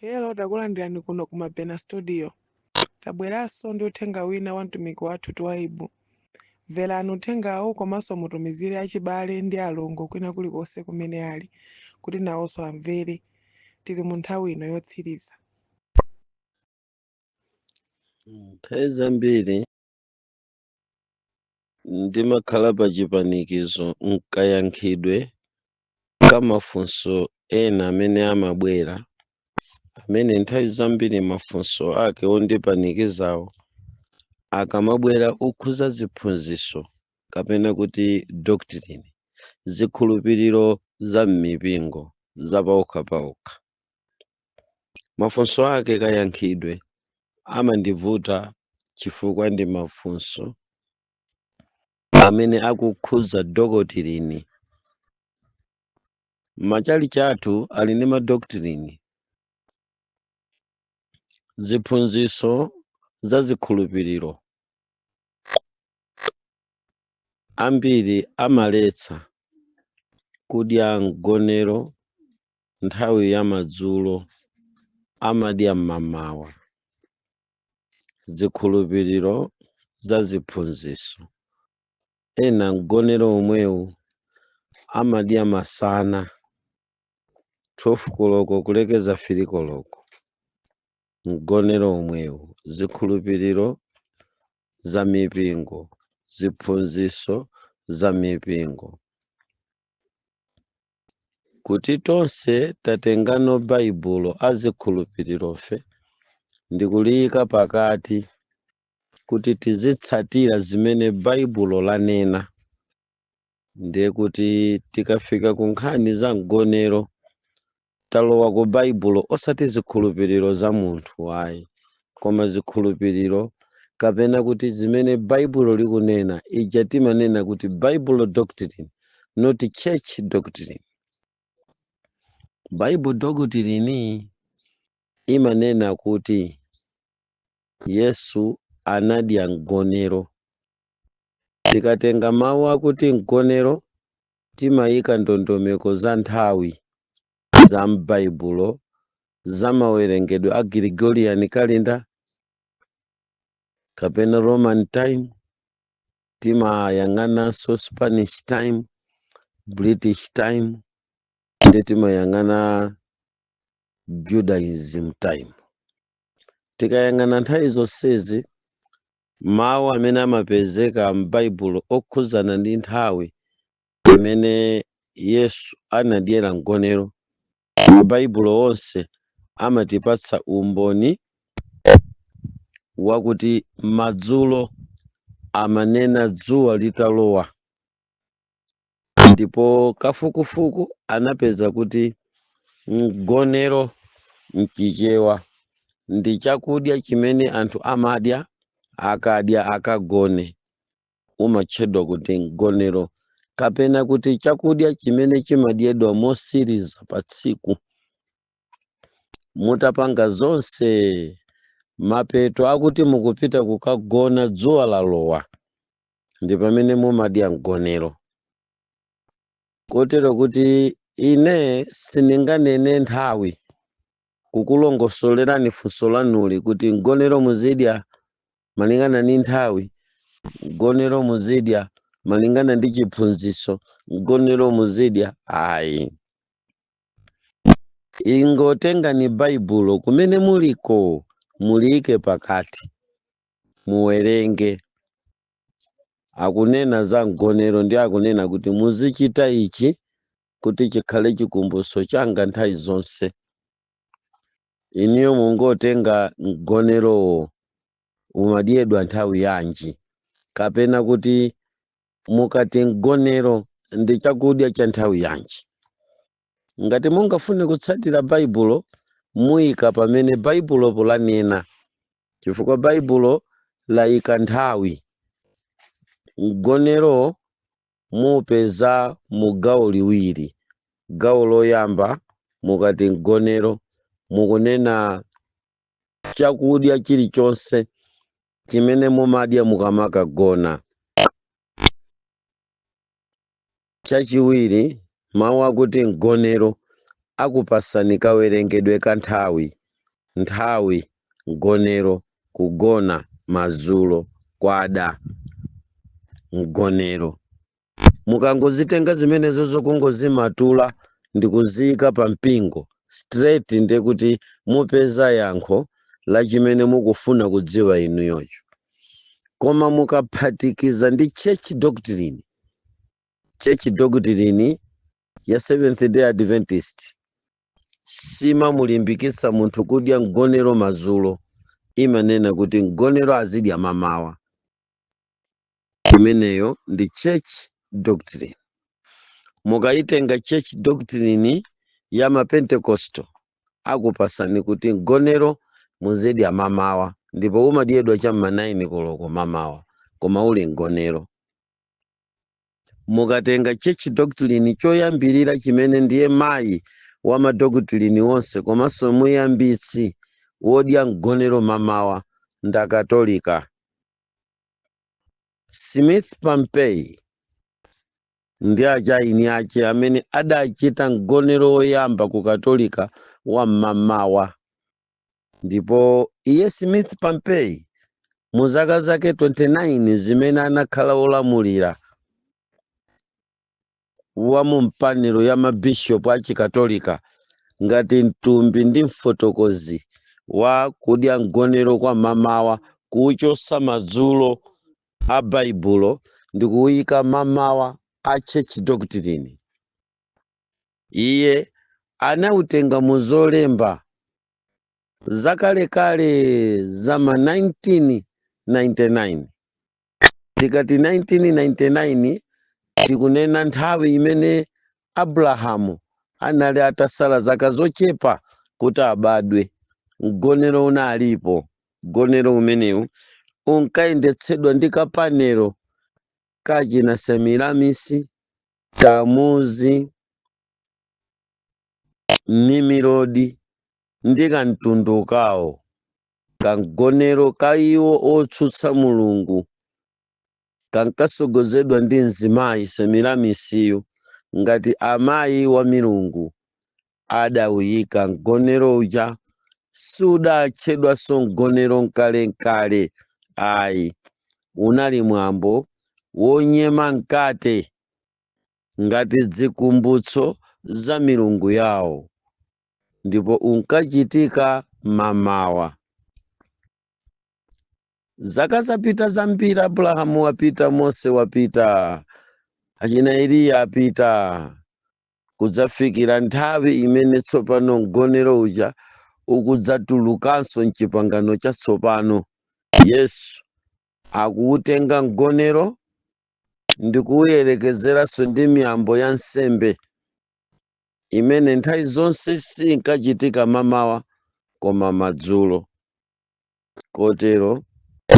Hello, takulandirani kuno ku Mapena Studio. Tabweranso ndi uthenga wina wa mtumiki wathu Twaibu. Mverani uthengawu komanso mutumizire achibale ndi alongo kwina kulikonse kumene ali, kuti nawonso amvere. Tili mu nthawi ino yotsiriza. Nthawi zambiri ndimakhala pa chipanikizo nkayankhidwe ka mafunso ena amene amabwera, amene nthawi zambiri mafunso ake ondipanikizawo akamabwera okhuza ziphunzitso kapena kuti doctrine, zikhulupiriro za m'mipingo zapaokhapaokha. Mafunso ake kayankhidwe amandivuta chifukwa ndi mafunso amene akukhuza dokotirini. Machalichi athu ali ndi madoktirini, ziphunzitso za zikhulupiriro ambiri amaletsa kudya mgonero nthawi ya madzulo, amadya mmamawa. Zikhulupiriro za ziphunzitso ena mgonero omwewu amadya masana 12 koloko kulekeza 3 koloko, mgonero omwewu. Zikhulupiriro za mipingo, ziphunzitso za mipingo. Kuti tonse tatengano baibulo azikhulupirirofe ndikuliyika pakati kuti tizitsatira zimene baibulo lanena. Ndiye kuti tikafika ku nkhani za mgonero talowa ku baibulo osati zikhulupiriro za munthu ayi, koma zikhulupiriro kapena kuti zimene baibulo likunena. Ija timanena kuti bible doctrine, not church doctrine. Bible doctrine imanena kuti Yesu anadya mgonero. Tikatenga mawu akuti mgonero timayika ndondomeko za nthawi za m'baibulo za mawerengedwe a Gregorian calendar kapena Roman time, timayang'ananso Spanish time, British time, ndi timayang'ana Judaism time. Tikayang'ana nthawi zonsezi, mawu amene amapezeka m'baibulo okhuzana ndi nthawi imene Yesu anadyera mgonero, mabaibulo onse amatipatsa umboni wakuti madzulo amanena dzuwa litalowa. Ndipo kafukufuku anapeza kuti mgonero mchichewa ndi chakudya chimene anthu amadya akadya akagone, umatchedwa kuti mgonero, kapena kuti chakudya chimene chimadyedwa mosiriza pa tsiku. Mutapanga zonse mapeto akuti mukupita kukagona dzuwa lalowa, ndi pamene mumadya mgonero. Kotero kuti ine sindinganene nthawi kukulongosolerani funso lanuli kuti mgonero muzidya malingana ndi nthawi, mgonero muzidya malingana ndi chiphunzitso, mgonero muzidya ayi. Ingotengani baibulo kumene muliko, muliyike pakati, muwerenge. Akunena za mgonero ndi akunena kuti muzichita ichi kuti chikhale chikumbutso changa nthawi zonse. Iniyo mungotenga mgonerowo umadyedwa nthawi yanji, kapena kuti mukati mgonero ndi chakudya cha nthawi yanji. Ngati mungafune kutsatira baibulo, muyika pamene baibulo polanena, chifukwa baibulo layika nthawi. Mgonero mupeza mu gawo liwiri. Gawo loyamba mukati mgonero mukunena chakudya chilichonse chimene mumadya mukamakagona. Chachiwiri mawu akuti mgonero akupasani kawerengedwe ka nthawi. nthawi, mgonero, kugona, madzulo, kwada, mgonero. Mukangozitenga zimenezo kungozimatula ndi kuziyika pa mpingo straight, ndiye kuti mupeza yankho la chimene mukufuna kudziwa inuyocho. Koma mukaphatikiza ndi church doctrine ya Seventh Day Adventist, simamulimbikitsa munthu kudya mgonero madzulo, imanena kuti mgonero azidya mamawa. Imeneyo ndi church doctrine. Mukayitenga church doctrine ya mapentekosto, akupasani kuti mgonero muzidya mamawa, ndipo umadyedwa cham'ma 9 koloko mamawa, koma uli mgonero. Mukatenga church doctrine choyambirira chimene ndiye mayi wa madoctrine onse, komanso muyambitsi wodya mgonero mamawa, nda Katolika. Smith Pompey ndi achaini ache amene adachita mgonero woyamba ku Katolika wa mamawa. Ndipo iye Smith Pompey mu zaka zake 29 zimene anakhala olamulira wa mu mpaniro ya mabishopu a chikatolika, ngati mtumbi ndi mfotokozi wa kudya mgonero kwa mamawa, kuchosa madzulo a baibulo ndi kuyika mamawa a church doctrine. Iye anautenga mu zolemba zakalekale za ma 1999. Tikati 1999 tikunena nthawi imene Abrahamu anali atasala zaka zochepa kuti abadwe. Mgonero unalipo. Mgonero umenewu unkayendetsedwa ndi kapanero kachina Semiramisi, Tamuzi, Nimirodi ndi kamtundu kawo. Kamgonero ka iwo otsutsa Mulungu kankasogozedwa ndi mzimayi Semiramisiyo, ngati amayi wa milungu. Adawuyika mgonero uja, sudatchedwanso mgonero nkalenkale ayi, unali mwambo wonyema mkate ngati zikumbutso za milungu yawo, ndipo unkachitika mamawa. Zaka zapita zambiri, Abrahamu wapita, Mose wapita, achina Eliya apita, kudzafikira nthawi imene tsopano mgonero uja ukudzatulukanso mchipangano chatsopano. Yesu akuutenga mgonero ndi kuwuyerekezeranso ndi miyambo ya nsembe imene nthawi zonse sinkachitika mamawa koma madzulo. Kotero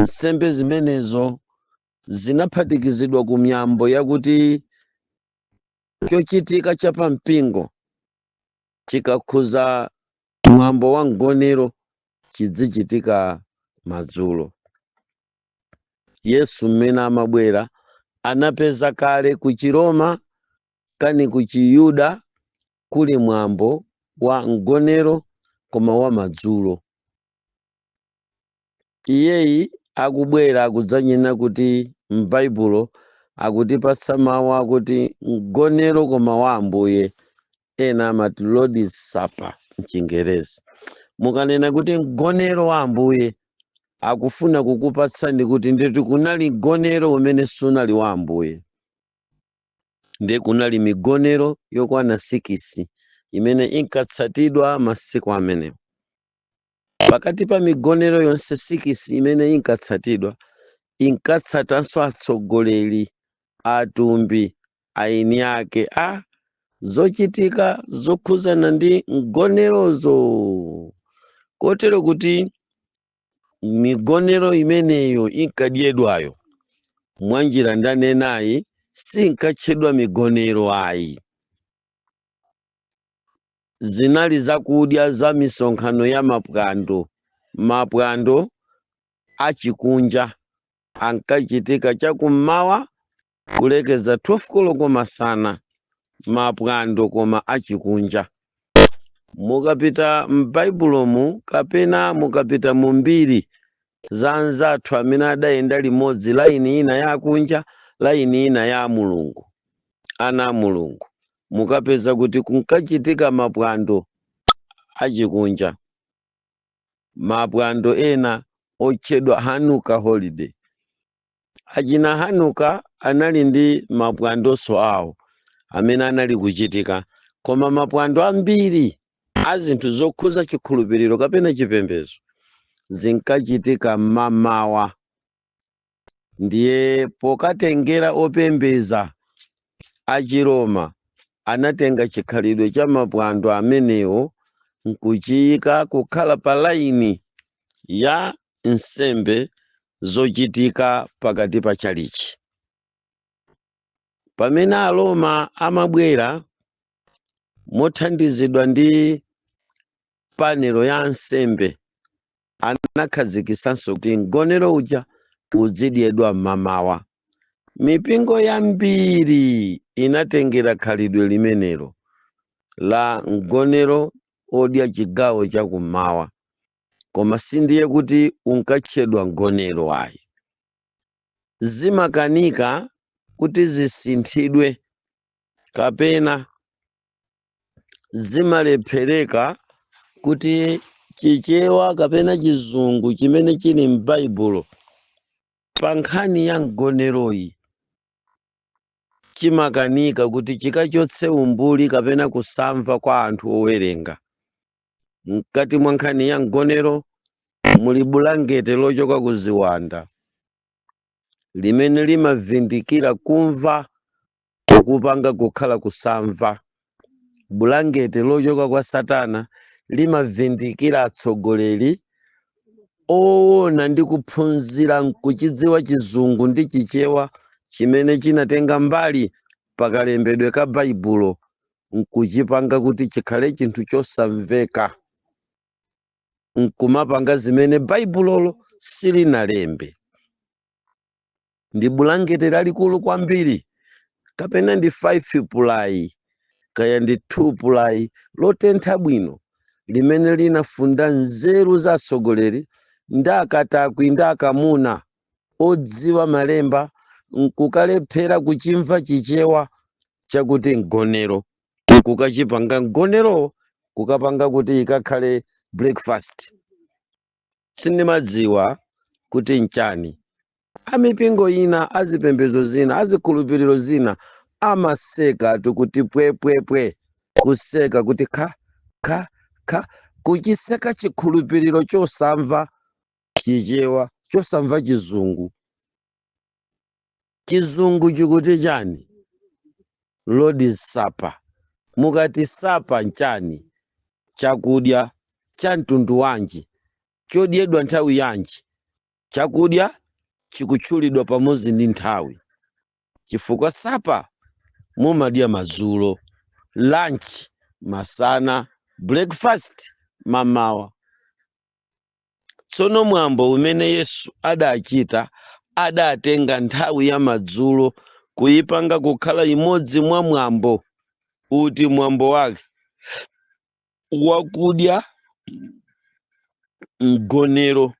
nsembe zimenezo zinaphatikizidwa ku miyambo yakuti chochitika cha pampingo chikakhuza mwambo wa mgonero chidzichitika madzulo. Yesu mmene amabwera anapeza kale ku Chiroma kani ku Chiyuda kuli mwambo wa mgonero koma wa madzulo. Iyeyi akubwera akudzanena kuti m'Baibulo akutipatsa mawu akuti mgonero koma wa Ambuye, ena amati Lord's Supper mChingerezi. Mukanena kuti mgonero wa Ambuye, akufuna kukupatsani kuti nditi kunali mgonero umene sunali wa Ambuye. Ndiye kunali migonero yokwana 6 imene inkatsatidwa masiku amenewo. Pakati pa migonero yonse 6 imene inkatsatidwa, inkatsatanso atsogoleri, atumbi, aini ake zochitika zokhuzana ndi mgonerozo. Kotero kuti migonero imeneyo inkadyedwayo mwanjira ndanenayi sinkatchedwa migonero ayi. Zinali zakudya za misonkhano ya mapwando achikunja ankachitika chakummawa kulekeza 12 koloko masana, mapwando koma achikunja. mukapita m'baibulomu kapena mukapita mu mbiri za anzathu amene adayenda limodzi, laini ina ya akunja, laini ina ya mulungu, ana a mulungu, mukapeza kuti kunkachitika mapwando achikunja, mapwando ena otchedwa Hanukkah holiday. Achina Hanukkah anali ndi mapwandonso awo amene anali kuchitika, koma mapwando ambiri a zinthu zokhuza chikhulupiriro kapena chipembedzo zinkachitika mmamawa. Ndiye pokatengera opembeza achiroma anatenga chikhalidwe cha mapwando amenewo nkuchiyika kukhala pa laini ya nsembe zochitika pakati pa chalichi. Pamene Aroma amabwera mothandizidwa ndi panelo ya nsembe, anakhazikisanso kuti mgonero uja uzidyedwa mmamawa. Mipingo yambiri inatengera khalidwe limenelo la mgonero odya chigawo chakummawa, koma sindiye kuti unkatchedwa mgonero ayi. Zimakanika kuti zisinthidwe kapena zimalephereka kuti chichewa kapena chizungu chimene chili m'baibulo pa nkhani ya mgoneroyi chimakanika kuti chikachotse umbuli kapena kusamva kwa anthu owerenga. Mkati mwa nkhani ya mgonero muli bulangete lochoka ku ziwanda limene limavindikira kumva okupanga kukhala kusamva. Bulangete lochoka kwa Satana limavindikira atsogoleri oona ndi kuphunzira nkuchidziwa chizungu ndi chichewa chimene chinatenga mbali pakalembedwe ka baibulo nkuchipanga kuti chikhale chinthu chosamveka, nkumapanga zimene baibulolo silinalembe. Ndi bulangete lalikulu kwambiri, kapena ndi 5 pulayi kaya ndi 2 pulayi lotentha bwino, limene linafunda nzeru za atsogoleri ndi akatakwi ndi akamuna odziwa malemba nkukalephera kuchimva chichewa chakuti mgonero, nkukachipanga mgonero kukapanga kuti ikakhale breakfast. Sindimadziwa kuti nchani amipingo ina, azipembezo zina, azikhulupiriro zina amaseka tukuti pwepwepwe, kuseka kuti ka kuchiseka chikhulupiriro chosamva chichewa, chosamva chizungu. Chizungu chikuti chani? Lord's Supper. Mukati sapa nchani? Chakudya cha mtundu wanji, chodyedwa nthawi yanji, chakudya chikutchulidwa pamodzi ndi nthawi, chifukwa sapa mumadya madzulo, lunch masana, breakfast mamawa. Tsono mwambo umene Yesu adachita, adatenga nthawi ya madzulo kuyipanga kukhala imodzi mwa mwambo, uti mwambo wake wakudya mgonero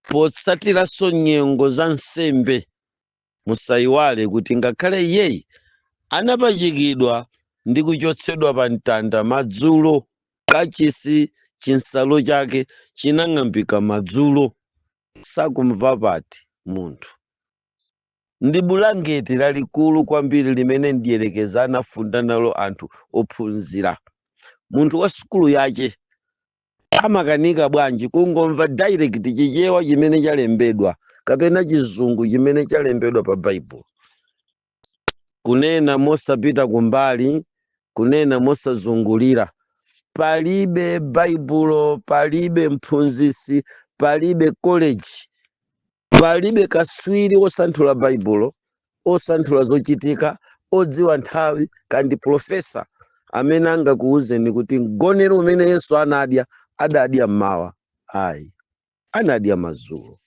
potsatiranso nyengo za nsembe. Musayiwale kuti ngakhale iyeyi anapachikidwa ndi kuchotsedwa pa mtanda madzulo, kachisi chinsalo chake chinang'ambika madzulo, sakumva pati munthu. Ndi bulangeti lalikulu kwambiri limene ndiyelekeza anafunda nalo anthu ophunzira. Munthu wa sukulu yache amakanika bwanji kungomva direct chichewa chimene chalembedwa kapena chizungu chimene chalembedwa pa baibulo, kunena mosapita kumbali, kunena mosazungulira. Palibe baibulo, palibe mphunzisi, palibe college, palibe kaswiri osanthula baibulo, osanthula zochitika, odziwa nthawi, kandi profesa amene angakuwuzeni kuti mgonero umene Yesu anadya adadya mmawa. Ayi, anadya madzulo.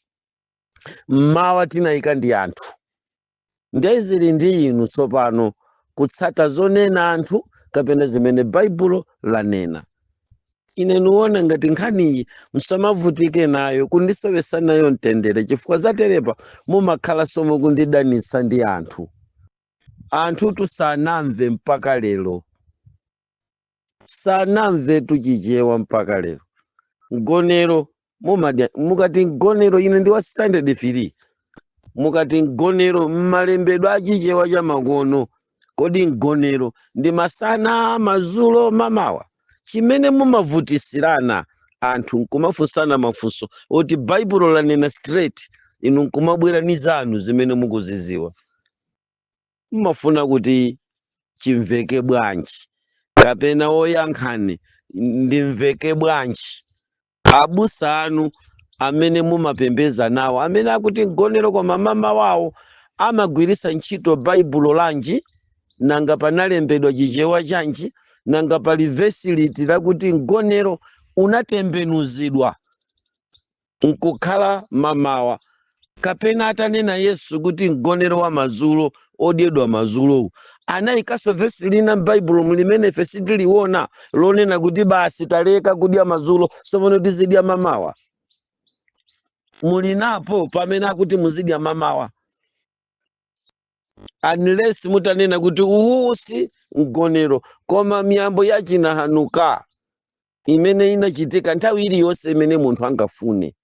Mmawa tinayika ndi anthu. Ndiye zili ndi inu tsopano kutsata zonena anthu kapena zimene baibulo lanena. ine nuona ngati nkhaniyi musamavutike nayo kundisowesa nayo mtendere chifukwa zaterepa mumakhala somo kundidanitsa ndi anthu tusanamve mpaka lero sanamve tuchichewa mpaka lero mgonero mukati mgonero ine ndi wa standard 3 mukati mgonero mmalembedwe achichewa cha makono kodi mgonero ndi masana madzulo mamawa chimene mumavutisirana anthu nkumafunsana mafunso oti baibulo lanena straight inu nkumabwera ni zanu zimene mukuziziwa mumafuna kuti chimveke bwanji kapena oyankhani ndimveke bwanji abusa anu amene mumapembeza nawo amene akuti mgonero kwa mama wawo amagwirisa ntchito baibulo lanji nanga panalembedwa chichewa chanji nanga pali vesi liti lakuti mgonero unatembenuzidwa nkukhala mamawa kapena atanena Yesu kuti mgonero wa madzulo odyedwa madzulowu anayikaso vesi lina m'baibulo mulimene ife sitiliona lonena kuti basi taleka kudya madzulo sopono tizidya mamawa mulinapo pamene akuti muzidya mamawa unless mutanena kuti uwusi mgonero koma miyambo yachinahanuka imene inachitika nthawi iliyonse imene munthu angafune.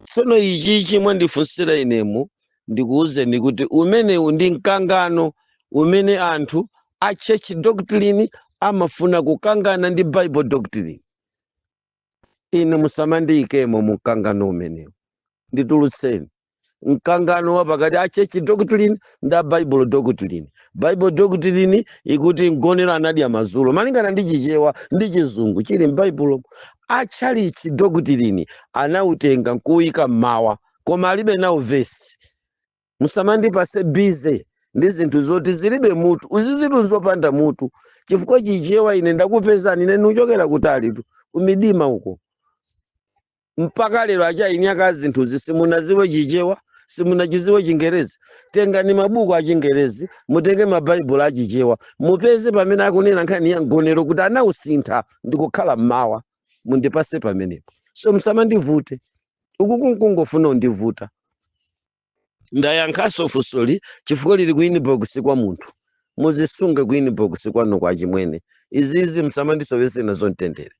Tsono ichi chimwe ndifunsira inemu ndikuwuzeni kuti umenewu ndi mkangano umene anthu a church doctrine amafuna kukangana ndi Bible doctrine. Ine musamandiyikemo mu mkangano umenewu, nditulutseni. Mkangano wa pakati a church doctrine nda Bible doctrine. Bible doctrine ikuti mgonero anadya madzulo malingana ndi chichewa ndi chizungu chili m'Bible. A church doctrine anautenga nkuyika mmawa koma alibe nawo vesi. Musamandipase bize ndi zinthu zoti zilibe mutu uzizitu nzopanda mutu chifukwa chichewa ine ndakupezani ine nuchokera kutali tu kumidima uko mpaka lero achayinyaka zinthu zisimunaziwe chichewa simunachiziwe Chingerezi. Tengani mabuku a Chingerezi mutenge mabaibulo a chichewa mupeze pamene akunena nkhani ya mgonero kuti anawusintha ndikukhala mmawa mundipase pamenepo. So musamandivute uku kungofuna undivuta. Ndayankhaso fusoli chifukwa lili ku inbox kwa munthu muzisunge ku inbox kwanu kwa chimwene izizi musamandisowese nazo mtendere.